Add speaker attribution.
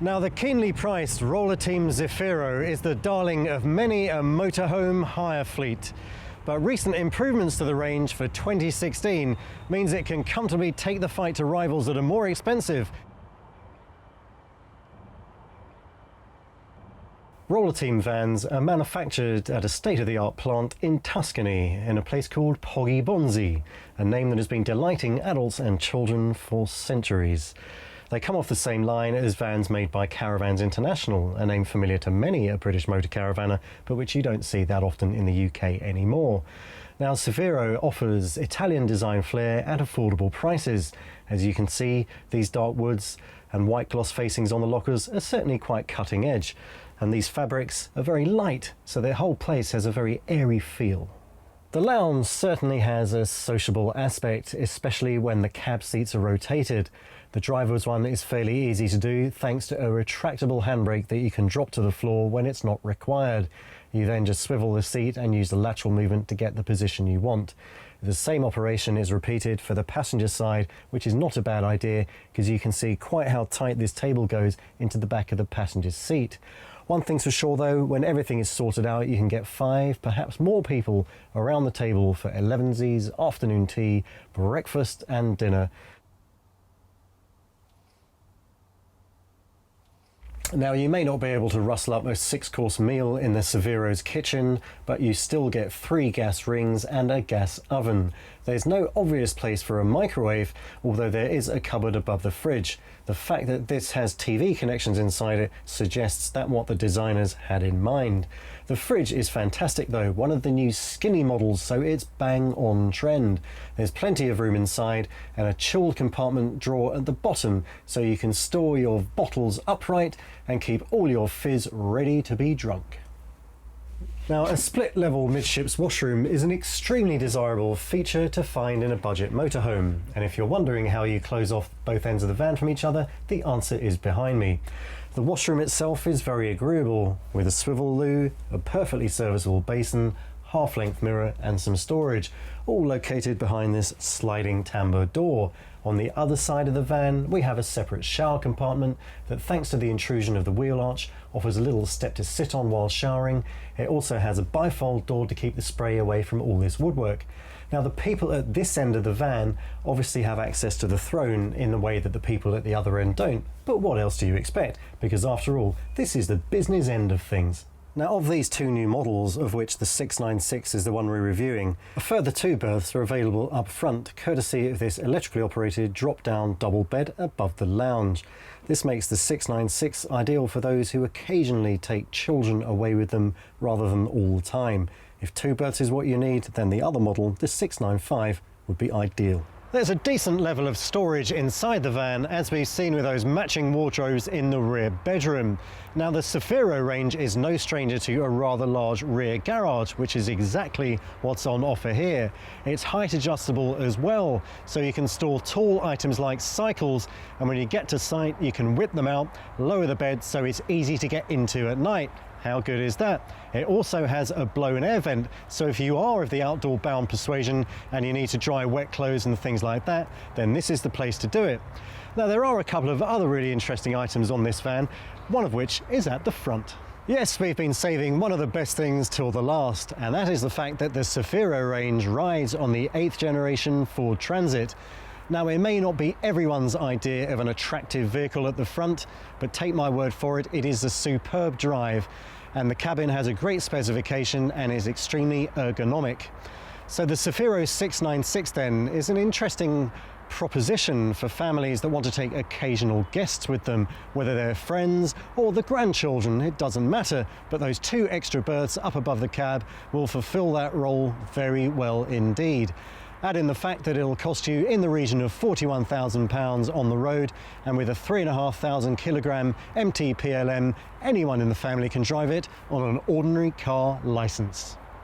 Speaker 1: Now, the keenly priced roller team Zefiro is the darling of many a motorhome hire fleet. But recent improvements to the range for 2016 means it can comfortably take the fight to rivals that are more expensive. Roller team vans are manufactured at a state-of-the-art plant in Tuscany in a place called Poggibonsi, a name that has been delighting adults and children for centuries. They come off the same line as vans made by Caravans International, a name familiar to many a British motor caravaner, but which you don't see that often in the UK anymore. Now, Zefiro offers Italian design flair at affordable prices. As you can see, these dark woods and white gloss facings on the lockers are certainly quite cutting edge, and these fabrics are very light, so the whole place has a very airy feel. The lounge certainly has a sociable aspect, especially when the cab seats are rotated. The driver's one is fairly easy to do thanks to a retractable handbrake that you can drop to the floor when it's not required. You then just swivel the seat and use the lateral movement to get the position you want. The same operation is repeated for the passenger side, which is not a bad idea because you can see quite how tight this table goes into the back of the passenger's seat. One thing's for sure though, when everything is sorted out, you can get 5, perhaps more people around the table for 11sies, afternoon tea, breakfast and dinner. Now, you may not be able to rustle up a 6-course meal in the Zefiro's kitchen, but you still get 3 gas rings and a gas oven. There's no obvious place for a microwave, although there is a cupboard above the fridge. The fact that this has TV connections inside it suggests that's what the designers had in mind. The fridge is fantastic though, one of the new skinny models, so it's bang on trend. There's plenty of room inside and a chilled compartment drawer at the bottom, so you can store your bottles upright and keep all your fizz ready to be drunk. Now, a split-level midships washroom is an extremely desirable feature to find in a budget motorhome. And if you're wondering how you close off both ends of the van from each other, the answer is behind me. The washroom itself is very agreeable, with a swivel loo, a perfectly serviceable basin, half-length mirror and some storage, all located behind this sliding tambour door. On the other side of the van we have a separate shower compartment that, thanks to the intrusion of the wheel arch, offers a little step to sit on while showering. It also has a bifold door to keep the spray away from all this woodwork. Now, the people at this end of the van obviously have access to the throne in the way that the people at the other end don't, but what else do you expect? Because after all, this is the business end of things. Now, of these 2 new models, of which the 696 is the one we're reviewing, a further 2 berths are available up front, courtesy of this electrically operated drop-down double bed above the lounge. This makes the 696 ideal for those who occasionally take children away with them rather than all the time. If 2 berths is what you need, then the other model, the 695, would be ideal. There's a decent level of storage inside the van, as we've seen with those matching wardrobes in the rear bedroom. Now, the Zefiro range is no stranger to a rather large rear garage, which is exactly what's on offer here. It's height adjustable as well, so you can store tall items like cycles, and when you get to site you can whip them out, lower the bed so it's easy to get into at night. How good is that? It also has a blown air vent, so if you are of the outdoor bound persuasion and you need to dry wet clothes and things like that, then this is the place to do it. Now, there are a couple of other really interesting items on this van, one of which is at the front. Yes, we've been saving one of the best things till the last, and that is the fact that the Zefiro range rides on the 8th generation Ford Transit. Now, it may not be everyone's idea of an attractive vehicle at the front, but take my word for it, it is a superb drive, and the cabin has a great specification and is extremely ergonomic. So the Zefiro 696 then is an interesting proposition for families that want to take occasional guests with them, whether they're friends or the grandchildren, it doesn't matter, but those 2 extra berths up above the cab will fulfill that role very well indeed. Add in the fact that it'll cost you in the region of £41,000 on the road, and with a 3,500 kilogram MT PLM, anyone in the family can drive it on an ordinary car licence.